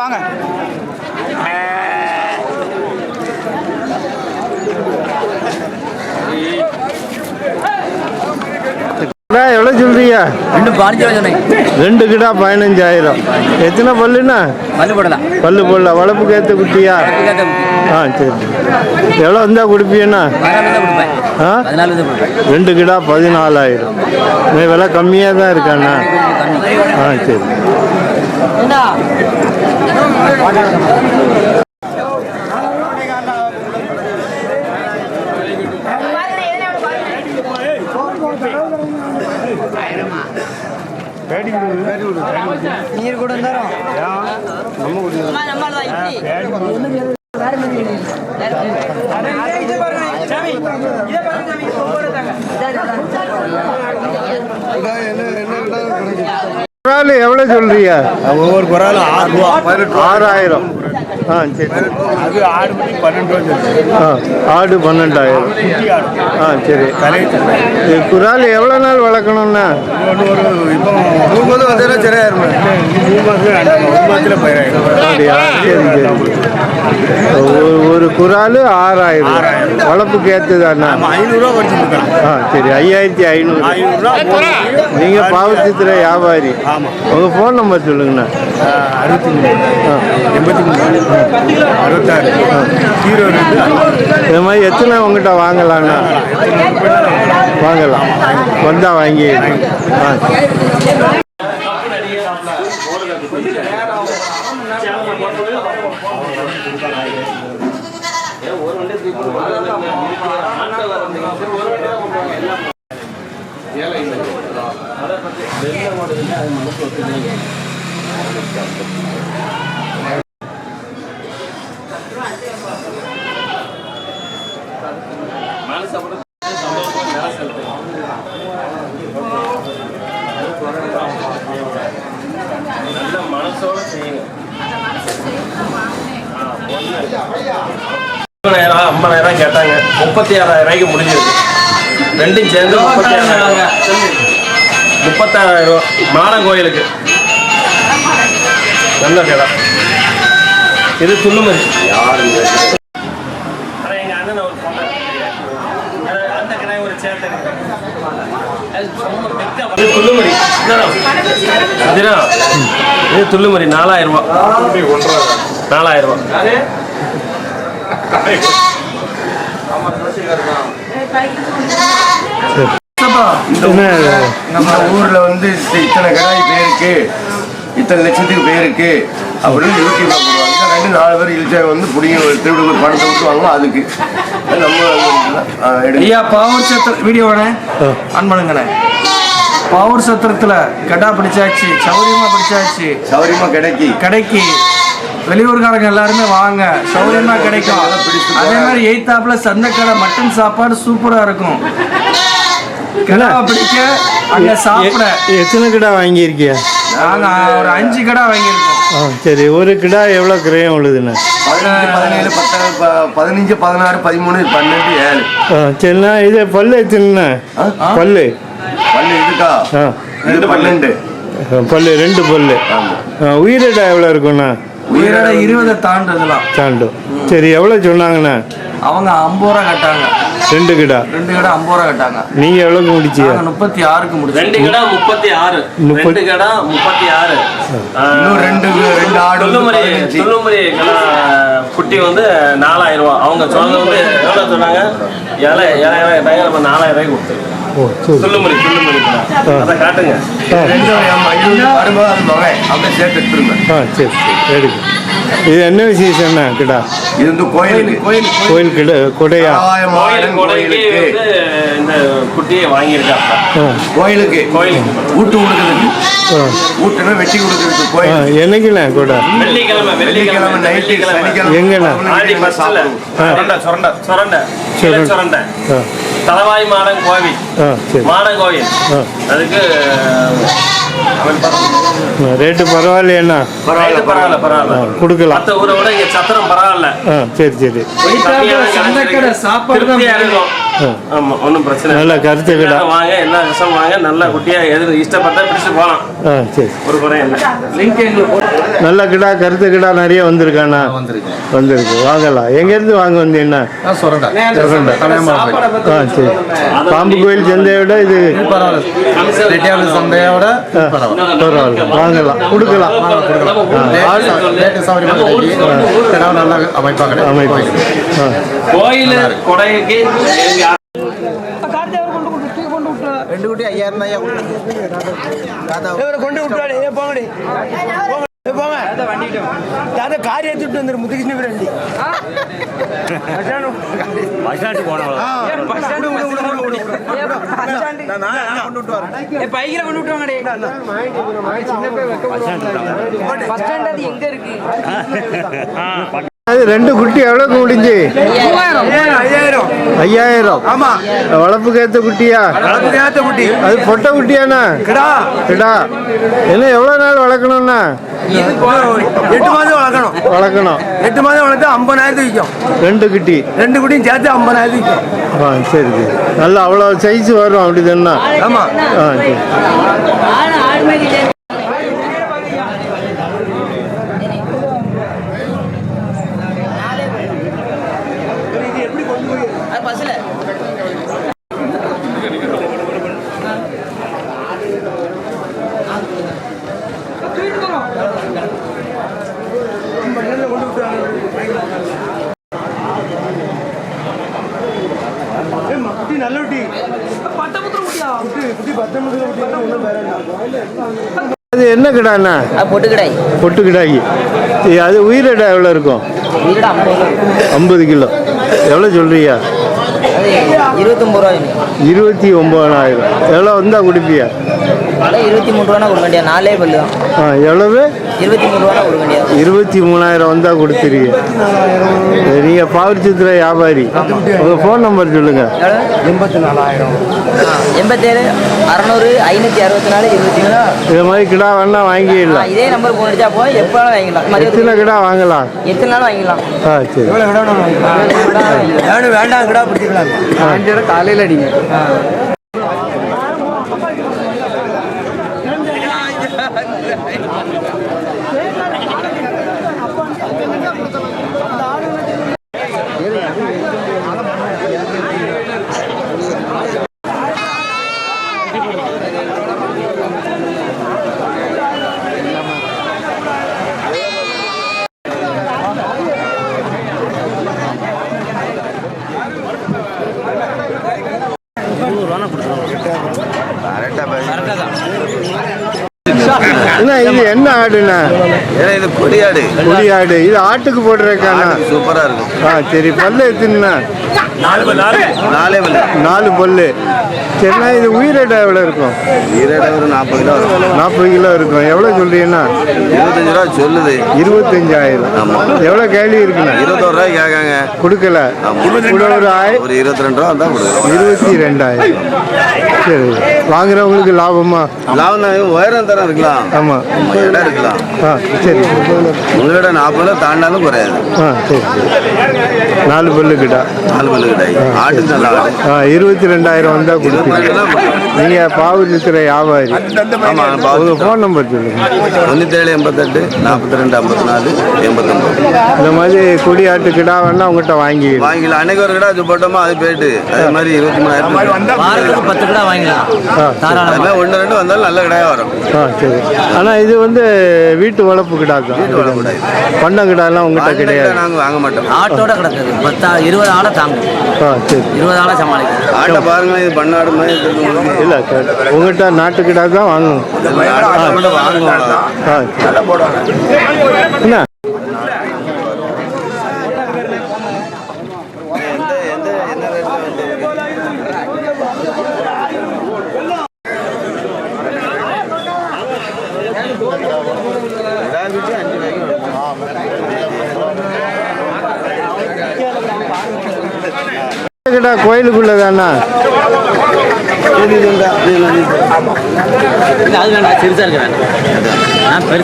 வாங்க எவ்வளோ சொல்றீங்க? 2 கிடா 15,000. எத்தனை பல்லுண்ணா? பல்லு போடல. வளர்ப்புக்கு ஏற்ற குட்டியா? சரி. எவ்வளோ வந்தா கொடுப்பீங்கண்ணா? 2 கிடா 14,000. விலை கம்மியாக தான் இருக்காண்ணா? சரி. நீர் கூட எவ்வளவு சொல்றீங்க? ஒவ்வொரு குறாலும் 6,000. சரி. அது ஆடு 12,000. ஆடு 12,000. சரி. குறால் எவ்வளோ நாள் வளர்க்கணும்னா? இப்போ 3 மாதம் வந்தா சரியாயிருமா? 3 மாதத்தில் பயிராயிடும். அப்படியா? சரி சரி. ஒரு குறால் 6,000. வளர்ப்புக்கு ஏற்றுதாண்ணா? 500 குறைச்சி கொடுக்கலாம். சரி. 5,500. நீங்கள் பாவச்சித்திர வியாபாரி. உங்கள் ஃபோன் நம்பர் சொல்லுங்கண்ணா. 63 83 66 02. இது மாதிரி எத்தனை உங்கள்கிட்ட வாங்கலாண்ணா? வாங்கலாம். வந்தால் வாங்கி. மனசோட செய்யுங்க. 50,000 கேட்டாங்க. 36,000 முடிஞ்சிருக்கு. ரெண்டும் சேர்ந்து 36,000. மாடம் கோயிலுக்கு நல்ல இடம். இது துள்ளுமரி. எங்க அண்ணன் ஒரு அந்த கடை ஒரு சேட்டை துள்ளுமரி. இது துள்ளுமரி 4,000 ரூபா. 4,000 ரூபா. நம்ம ஊர்ல வந்து இத்தனை கடாய் பேருக்கு, இத்தனை லட்சத்துக்கு பேருக்கு அப்படின்னு யூடியூப்ல போடுவாங்க. 2-4 பேர் இழுச்சா வந்து பிடிங்க திருவிழா பணத்தை விட்டுவாங்க. அதுக்கு நம்ம ஐயா பாவூர் சத்திரம் வீடியோண்ணே ஆன் பண்ணுங்கண்ணே. பாவூர் சத்திரத்துல கடா பிடிச்சாச்சு, சௌரியமா பிடிச்சாச்சு. சௌரியமா கடைக்கு வெளியூர்காரங்க எல்லாருமே வாங்க, சௌரியமா கிடைக்கும். அதே மாதிரி எய்த்தாப்புல சந்தைக்கடை மட்டன் சாப்பாடு சூப்பரா இருக்கும். கடா பிடிக்க அங்க சாப்பிட. எத்தனை கிடா வாங்கியிருக்கியா? நாங்க ஒரு 5 கடா வாங்கியிருக்கோம். சரி. ஒரு கிடா எவ்வளோ கிரயம் உள்ளதுண்ணா? 15, 17, 15, 16, 13, 12, 7. சரிண்ணா. இது பல்லு எத்தனைண்ணா? பல்லு இதுக்கா? இது 12 பல்லு. 2 பல்லு. உயிரிடா எவ்வளோ இருக்குண்ணா? உயிரிட 20 தாண்டும். சரி. எவ்வளோ சொன்னாங்கண்ணா? அவங்க 50 ரூபா கட்டாங்க. 2 கிடா 50 ரூபா கட்டாங்க. நீங்க எவ்வளவுக்கு முடிச்சியா? 36க்கு முடிச்சு. 2 கிடா 36. 2 கிடா 36. இன்னும் 2 ஆடு. துள்ளுமரி குட்டி வந்து 4,000 ரூபா. அவங்க சொன்னது வந்து எவ்வளோ சொன்னாங்க? 7,000 4,000 ரூபாய்க்கு கொடுத்துருங்க. துள்ளுமரி அதை காட்டுங்க. அப்படியே சேர்த்து எடுத்துருங்க. சரி எடுக்கு. இது என்ன விசேஷம்ண்ணா கிடா? இது வந்து கோயில் கிட கொடையா? கோயிலுக்கு இந்த குட்டியை வாங்கியிருக்காங்க. கோயிலுக்கு ஊட்டு கொடுக்குறதுக்கு. ஊட்டுனா வெட்டி கொடுக்குறதுக்கு கோயில். என்னைக்குண்ணா கொடை? வெள்ளிக்கிழமை நைட்டு. எங்கண்ணா? சுரண்டை தலவாய் மாடன் கோவில். சரி. மான கோயில் அதுக்கு ரேட்டு பரவாயில்லையண்ணா? பரவாயில்ல கொடுக்கலாம். மற்ற ஊரை விட இங்க சத்திரம் பரவாயில்ல. சரி சரி. சந்தைக்கடை சாப்பாடு திருப்தியா இருக்கும். ஆமா, ஒன்றும் பிரச்சனை நல்ல கருத்து கடை வாங்க, எல்லா விஷயம் வாங்க, நல்லா குட்டியா எது இஷ்டப்பட்டா பிடிச்சு போகலாம். சரி. ஒரு குறையும் இல்லை. லிங்க் எங்களுக்கு நல்ல கிடா கருத்து கிடா நிறைய வந்திருக்காண்ணா? வந்திருக்கு. வாங்கலாம். எங்கேருந்து வாங்க வந்தீங்கன்னா? சரி. பாம்பு கோயில் சந்தையை விட இது சந்தையை விட பரவாயில்ல. வாங்கலாம், கொடுக்கலாம். அமைப்பு. கோயில் கொடைக்கு ரெண்டு குட்டி 5000 கொண்டு விட்டாரு. போங்கடி போங்க. தாத்தா கார் ஏற்றிட்டு வந்துரு முத்துகிருஷ்ண ரெண்டி பைக்கில கொண்டு விட்டுவாங்கடி. எங்க இருக்கு? அது ரெண்டு குட்டி எவ்வளோக்கு முடிஞ்சு? 5000. ஆமா, வளர்ப்புக்கு ஏற்ற குட்டியா? ஏத்த குட்டி. அது பொட்டை குட்டியாண்ணா? கிடா கிடா. என்ன எவ்வளோ நாள் வளர்க்கணும்ண்ணா? 8 மாதம் வளர்க்கணும். 8 மாதம் வளர்த்து 50,000 விற்கும். ரெண்டு குட்டி. ரெண்டு குட்டியும் சேர்த்து 50,000 விற்கும். சரி சரி. நல்லா அவ்வளோ சைஸ் வரும் அப்படி தானே? ஆமா. சரி. நல்ல குட்டி. அது என்ன கிடாண்ணா? பொட்டு கிடாய். பொட்டு கிடாய். அது உயிரிடா எவ்வளோ இருக்கும்? 50 கிலோ. எவ்வளோ சொல்றியா? 29 ரூபாய். 29,000. எவ்வளோ வந்தால் கொடுப்பியா? 23 ரூபா கொடுக்க வேண்டிய 4 பல்லு தான். எவ்வளவு? 23 ரூபா கொடுக்க வேண்டிய. 23,000 வந்தால் கொடுத்துருவீங்க. நீங்கள் பாவச்சித்திர வியாபாரி. உங்கள் ஃபோன் நம்பர் சொல்லுங்க. 84,000. 87 600 564 24. இது மாதிரி கிடா வேணா வாங்கிடலாம். இதே நம்பர் போன் அடிச்சா போய் எப்போ வேணாலும் வாங்கிக்கலாம். எத்தனை கிடா வாங்கலாம்? எத்தனை நாளும் வாங்கிக்கலாம். சரி. வேண்டாம் கிடா பிடிச்சிக்கலாம். காலையில் அடிங்க. என்ன இது என்ன ஆடுண்ணா? இது கொடியாடு. கொடியாடு. இது ஆட்டுக்கு போட்டுருக்காண்ணா? சூப்பரா இருக்கும். சரி. பல்லு எத்துனா? 4 பல்லு. 4 பல்லு. சரிண்ணா. இது உயிரிட எவ்வளோ இருக்கும்? ஈரடை ஒரு 40 கிலோ இருக்கும். 40 கிலோ இருக்கும். எவ்வளோ சொல்றீங்கன்னா? 25 ரூபா சொல்லுது. 25,000. எவ்வளோ கேள்வி இருக்குண்ணா? 21 ரூபாய் கேட்காங்க. கொடுக்கல. கூட ஒரு ஒரு 22 ரூபா தான் கொடுக்கும். 22,000. சரி. வாங்குறவங்களுக்கு லாபமா? லாபம் தான். உயரம் தரம் இருக்கலாம். ஆமாம். இடம் இருக்கலாம். சரி. உங்களோட 40 ரூபா தாண்டாலும் குறையாது. சரி. 4 பல்லு கிட்டா. 4 பல்லு கிட்டாய். ஆட்டுக்கு நல்லா ஆடு. 22,000 வந்தால் கொடுப்பீங்க. நீங்கள் பாவச்சித்திர வியாபாரி. ஆமாம். உங்கள் ஃபோன் நம்பர் சொல்லுங்கள். 97 88 42 54 89. இந்த மாதிரி கொடி ஆட்டு கிடா வேணா உங்கள்கிட்ட வாங்கிக்கலாம். அன்னைக்கு ஒரு கிடா போட்டோமா அது போயிட்டு அதே மாதிரி 23,000 வாரத்துக்கு 10 கிலோ வாங்கிக்கலாம். அது மாதிரி 1 2 வந்தாலும் நல்ல கிடாயா வரும். சரி. ஆனால் இது வந்து வீட்டு வளர்ப்பு கிடா தான். பண்ண கிடாலாம் உங்கள்கிட்ட கிடையாது. நாங்கள் வாங்க மாட்டோம். ஆட்டோட கிடக்குது. 20 ஆளை தாங்கும். சரி. 20 ஆளை சமாளிக்கும். ஆட்டை பாருங்களேன். இது பண்ணாடு மாதிரி இல்லை உங்கள்கிட்ட நாட்டு கிடா தான் வாங்கணும். என்ன கிடா கோயிலுக்குள்ளதானா?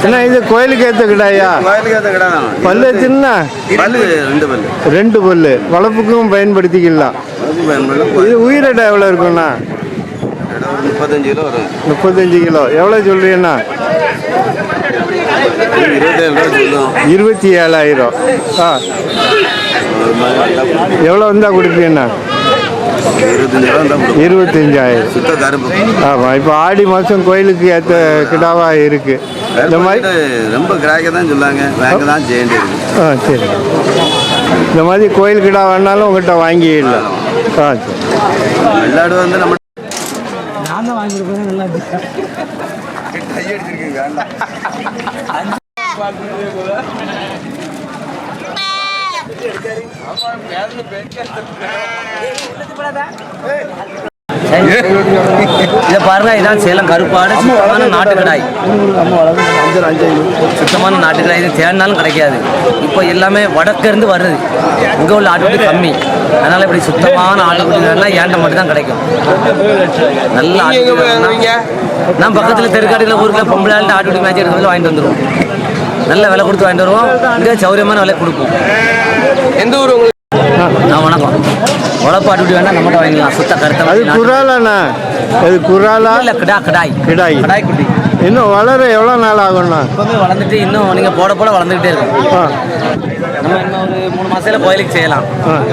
என்ன இது கோயிலுக்கு ஏற்ற கிடாயா? பல்லு சின்ன ரெண்டு பல்லு வளர்ப்புக்கும் பயன்படுத்திக்கலாம். இது உயிரிட எவ்வளோ இருக்குண்ணா? 35 கிலோ வரும். 35 கிலோ. எவ்வளோ சொல்றீங்கண்ணா? 27,000. ஆ, எவ்வளோ வந்தால் கொடுப்பீங்கண்ணா? 25,000. ஆமாம், இப்போ ஆடி மாதம் கோயிலுக்கு ஏற்ற கிடாவாக இருக்குது. இந்த மாதிரி ரொம்ப கிராக்க தான் சொல்லாங்க, வாங்க தான் செய்ய வேண்டியிருக்கு. ஆ, சரி. இந்த மாதிரி கோயில் கிடா வேணாலும் உங்கள்கிட்ட வாங்கிடலாம். ஆ, சரி. வெள்ளாடு வந்து நம்ம நான் தான் வாங்கி கொடுப்பேன். நல்லா கையடிச்சிருக்கீங்க வேண்டாம். இதை பாருங்க, இதான் சேலம் கருப்பாடு, சுத்தமான நாட்டுக்கடாய். சுத்தமான நாட்டுக்கடாய் இது தேடினாலும் கிடைக்காது. இப்போ எல்லாமே வடக்கிருந்து வருது, இங்கே உள்ள ஆட்டுக்குட்டி கம்மி. அதனால இப்படி சுத்தமான ஆட்டுக்குட்டிலாம் ஏண்ட மட்டும் தான் கிடைக்கும். நல்ல ஆட்டுக்குட்டி. நான் பக்கத்தில் தெருக்காட்டில் ஊரில் பொம்பளை ஆட்டுக்குட்டி மேட்ச் எடுக்கிறதுல வாங்கிட்டு வந்துடுவோம். நல்ல விலை கொடுத்து வாங்கிட்டு வருவோம். இங்கே சௌரியமான விலை கொடுப்போம். எந்த ஊர் உங்களுக்கு? வணக்கம். உழப்பு ஆட்டுக்குட்டி வேணா நம்மகிட்ட வாங்கிக்கலாம். சுத்த கருத்த அது குராலாண்ணா? அது குராலா இல்லை, கிடாய் கிடாய். கிடாய் குட்டி இன்னும் வளர எவ்வளோ நாள் ஆகும்ண்ணா? இப்போவே வளர்ந்துட்டு இன்னும் நீங்கள் போட வளர்ந்துக்கிட்டே இருக்கும். ஆ, நம்ம இன்னும் ஒரு 3 மாதத்தில் கோயிலுக்கு செய்யலாம்.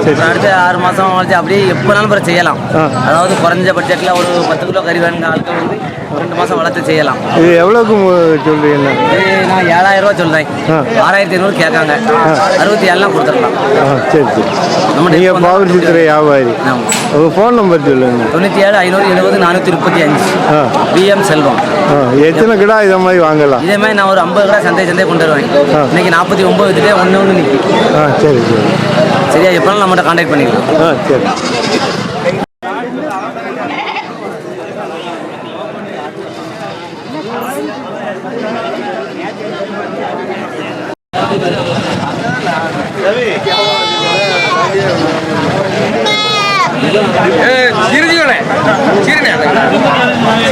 சரி. அடுத்து 6 மாதம் கழிச்சு அப்படியே எப்போனாலும் பிறகு செய்யலாம். அதாவது குறைஞ்ச பட்ஜெட்டில் ஒரு 10 கிலோ கறி வேணுங்க ஆட்கள் வந்து 2 மாதம் வளர்த்து செய்யலாம். இது எவ்வளோக்கு சொல்றீங்கண்ணா? இது நான் 7,000 ரூபா சொல்கிறேன். 6,500 கேட்காங்க. 67 கொடுத்துடலாம். ஆ, சரி சரி. நீங்கள் பாவூர் சித்திரை வியாபாரி. உங்கள் ஃபோன் நம்பர் சொல்லுங்க. 97 570 435. ஆ, பிஎம் செல்வம். ஆ, எத்தனை கிடா இதை மாதிரி வாங்கலாம்? இதே மாதிரி நான் ஒரு 50 கிலோ சந்தை கொண்டு வருவேன். இன்னைக்கு 49 வித்துட்டே ஒன்று நிற்கி. ஆ, சரி சரி. சரியா, எப்போனாலும் நம்மகிட்ட கான்டாக்ட் பண்ணிக்கலாம். ஆ, சரி.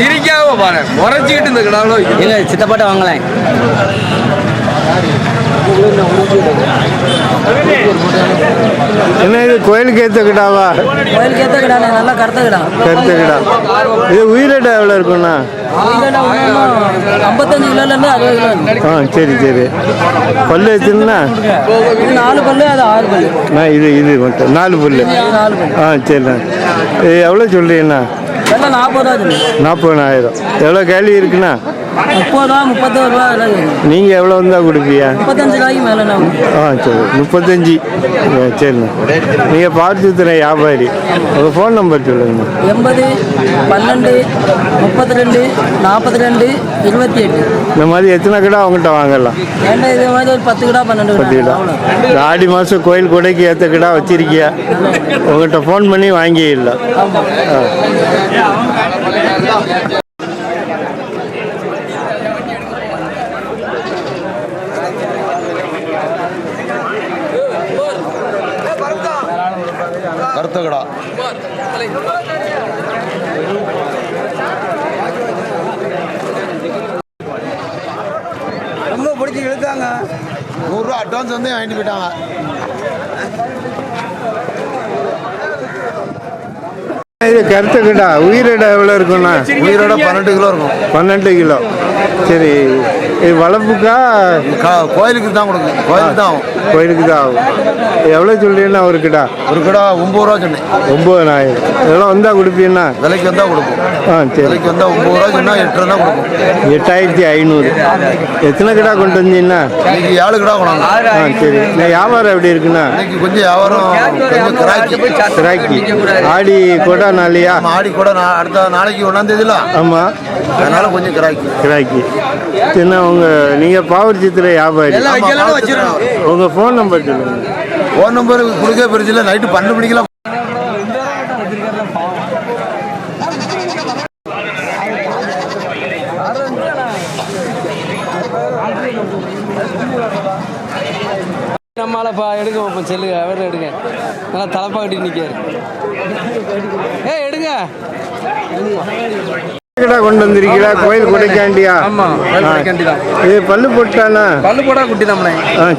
சிரிக்காம பாரு, முறைச்சிக்கிட்டு இந்த கிடாவோ இல்லை, சித்தப்பாட்ட வாங்கலாம். என்ன இது கோயிலுக்கு ஏற்ற கிடாவா? கோயிலுக்கு ஏற்ற கிடா, நல்லா கருத்த கிடா. கருத்த கிடா. இது உயிரிட எவ்வளோ இருக்குண்ணா? 55 கிலோலேருந்து 60 கிலோ. ஆ, சரி சரி. பல்லு வச்சுருந்தா? 4 பல்லு, அது 6 பல்லு. இது மட்டும் 4 பல்லு. ஆ, சரிண்ணா. இது எவ்வளோ சொல்கிறீங்கண்ணா? 40,000. எவ்வளோ கேள்வி இருக்குண்ணா? 30 ரூபா, 31 ரூபா. நீங்கள் எவ்வளோ வந்தால் கொடுப்பியா? 35 ரூபாய்க்கு மேலே. ஆ, சரி. 35. சரிண்ணா. நீங்கள் பார்த்துத்துற வியாபாரி. உங்கள் ஃபோன் நம்பர் சொல்லுங்கண்ணா. 80 12 32 42 28. இந்த மாதிரி எத்தனை கடை அவங்ககிட்ட வாங்கலாம்? ஏன்னா இது மாதிரி ஒரு 10 கிடா 12 கிடா. இந்த ஆடி மாதம் கோயில் கொடைக்கு ஏற்ற கிடா வச்சிருக்கியா? உங்கள்கிட்ட ஃபோன் பண்ணி வாங்கிடலாம். ஆ. கருத்த கடா ரொம்ப பிடிச்சி இழுத்தாங்க. 100 ரூபா அட்வான்ஸ் வந்து வாங்கிட்டு போயிட்டாங்க. இது கருத்த கிடா. உயிரிட எவ்வளோ இருக்குண்ணா? உயிரோட 12 கிலோ இருக்கும். 12 கிலோ. சரி. இது வளர்ப்புக்கா? கோயிலுக்கு தான் கொடுக்கும். கோயிலுக்கு தான் ஆகும். கோயிலுக்கு தான் ஆகும். எவ்வளோ சொல்றீங்கன்னா ஒரு கிடா? ஒரு கிலோ 9 ரூபா சொன்னேன். 9,000. இதெல்லாம் வந்தால் கொடுப்பீங்கன்னா? விலைக்கு வந்தால் கொடுக்கும். ஆ, சரி. விலைக்கு வந்தால் 9 ரூபா சொன்னால் 8 ரூபா கொடுக்கும். 8,500. எத்தனை கிடா கொண்டு வந்தீங்கன்னா? இன்னைக்கு 7 கிலோ கொண்டாங்க. ஆ, சரி. இந்த வியாபாரம் எப்படி இருக்குண்ணா? இன்னைக்கு கொஞ்சம் வியாபாரம் கொஞ்சம் கிராக்கி. ஆடி கூட நாளையா? ஆடி கூட அடுத்த நாளைக்கு 1ஆம் தேதியில. ஆமாம், அதனால கொஞ்சம் கிராக்கி. சின்ன நீங்கள் பாவூர் சித்திரை வியாபாரி. வச்சிருக்கோம். உங்கள் ஃபோன் நம்பர் சொல்லுங்கள். ஃபோன் நம்பர் கொடுக்க பெருசில்ல. நைட்டு 12 மணிக்கெல்லாம் நம்மளாப்பா எடுங்க இப்போ செல்லுங்க அவர் எடுங்க நல்லா தலைப்பா கட்டி நிற்காரு எடுங்க கொண்டு வந்திருக்கீங்களா கோயில் கொடைக்காண்டியா? ஆமா கொடைக்காண்டி தான். இது பல்லு போட்டானா? பல்லு போடா குட்டி நம்மளே.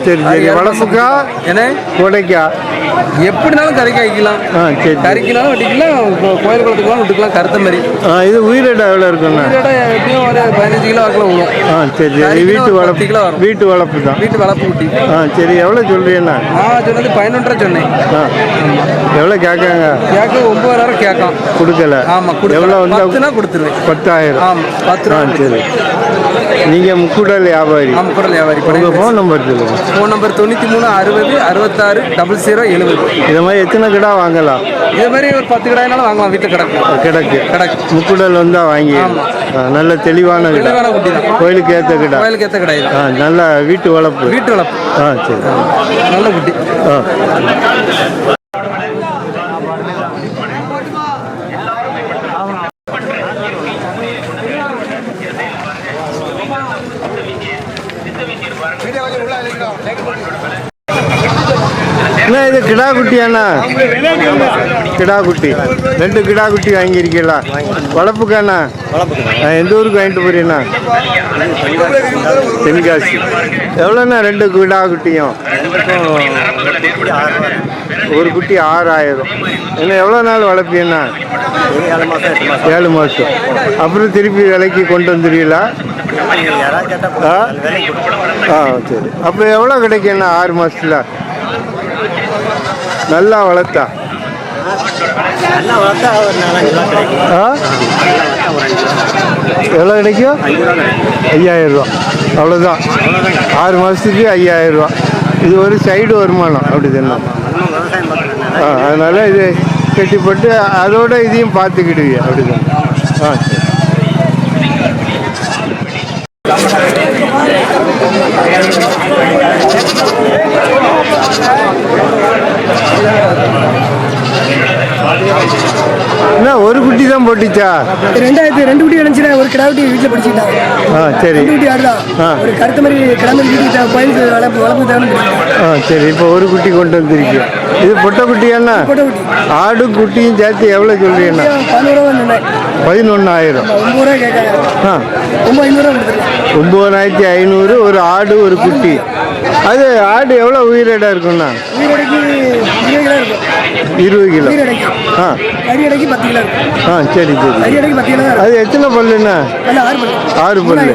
சரி சரி. வளர்ப்புக்கா என்ன கொடைக்கா? எப்படினாலும் கறிக்கு வைக்கலாம். சரி கறிக்குனாலும் வெட்டிக்கலாம், கோயில் குளத்துக்குலாம் விட்டுக்கலாம். கருத்த மாதிரி. இது உயிரிட எவ்வளோ இருக்குண்ணா? உயிரிட எப்படியும் ஒரு 15 கிலோ வாக்கில் விழும். சரி சரி. வீட்டு வளர்ப்பு கிலோ வரும். வீட்டு வளர்ப்பு தான். வீட்டு வளர்ப்பு குட்டி. சரி. எவ்வளோ சொல்றீங்கண்ணா? நான் சொன்னது 11.5 சொன்னேன். எவ்வளோ கேட்காங்க? கேட்க 9,000 கேட்கான். கொடுக்கல. ஆமா எவ்வளோ வந்து கொடுத்துருவேன். 10,000. ஆமா 10 ரூபா. சரி. நீங்கள் முக்குடல் வியாபாரி? ஆமா முக்குடல் வியாபாரி. உங்கள் ஃபோன் நம்பர் சொல்லுங்கள். Phone number 93 60 66 00 70. இது மாதிரி எத்தனை கிடா வாங்கலாம்? இது மாதிரி ஒரு 10 கிடாயினாலும் வாங்கலாம். வீட்டில் கிடக்கு முக்குடல் வந்தால் வாங்கி. நல்ல தெளிவான கிடா, குட்டி தான். கோயிலுக்கு ஏற்ற கிடா. கோயிலுக்கு ஏற்ற கிடாய் தான். நல்ல வீட்டு வளர்ப்பு. சரி. நல்ல குட்டி. என்ன இது கிடா குட்டியாண்ணா? கிடா குட்டி 2 கிடா குட்டி வாங்கியிருக்கீங்களா? வளர்ப்புக்காண்ணா? எந்த ஊருக்கு வாங்கிட்டு போறீங்கண்ணா? தென்காசி. எவ்வளோண்ணா 2 கிடா குட்டியும்? ஒரு குட்டி 6,000. என்ன எவ்வளோ நாள் வளர்ப்பீங்கண்ணா? 7 மாதம். அப்புறம் திருப்பி விலைக்கு கொண்டு வந்துடுவீங்களா? சரி. அப்போ எவ்வளோ கிடைக்குண்ணா 6 மாதத்தில்? நல்லா வளர்த்தா எவ்வளோ கிடைக்கும்? 5,000 ரூபா. அவ்வளோதான். 6 மாதத்துக்கு 5,000 ரூபா. இது ஒரு சைடு வருமானம் அப்படி தானே? அதனால் இது கட்டி போட்டு அதோட இதையும் பார்த்துக்கிடுவீங்க அப்படி தான். சரி. என்ன ஒரு குட்டி தான் போட்டுச்சா? 2 குட்டி கிடந்துச்சு. ஒரு கிடா குட்டி வீட்டில் பிடிச்சிட்டாங்க. சரி. 2 குட்டி ஆடுதான். ஒரு கருத்த மாதிரி கிடா மாதிரி வீட்டுக்கு கோயிலுக்கு வளர்ப்பு தேவை. சரி. இப்போ ஒரு குட்டி கொண்டு வந்திருக்கு. இது பொட்டை குட்டியாண்ணா? பொட்டை குட்டி. ஆடு குட்டியும் சேர்த்து எவ்வளோ சொல்றீங்கண்ணா? 11,000. 9 ரூபா கேட்காங்க. 9,500 கொடுத்துருக்கேன். 9,500. ஒரு ஆடு ஒரு குட்டி. அது ஆடு எவ்வளோ உயிரிடா இருக்குண்ணா? உயிரடைக்கு 20 கிலோ இருக்கும். 20 கிலோ. உயிரடைக்கு. கறி அடைக்கு 10 கிலோ இருக்கும். சரி சரி. கறி அடைக்கு 10 கிலோ தான். அது எத்தனை பல்லுண்ணா? 6 பல்லு. 6 பல்லு.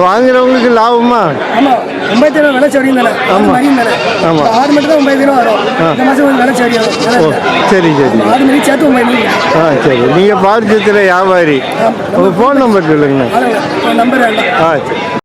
வாங்குறவங்களுக்கு லாபமா? ஆமாம் 9,000 விலை சரி தானே? மரியும் தானே? ஆமாம். 6 மட்டும் தான் 9,000 வரும். இந்த மாதம் கொஞ்சம் விலை சரி ஆகும். சரி சரி. 6 மணி சேர்த்து 9,000. சரி. நீங்கள் பாரிச்சத்தில் வியாபாரி. உங்கள் ஃபோன் நம்பர் சொல்லுங்கண்ணா. நம்பர் வேண்டாம். சரி.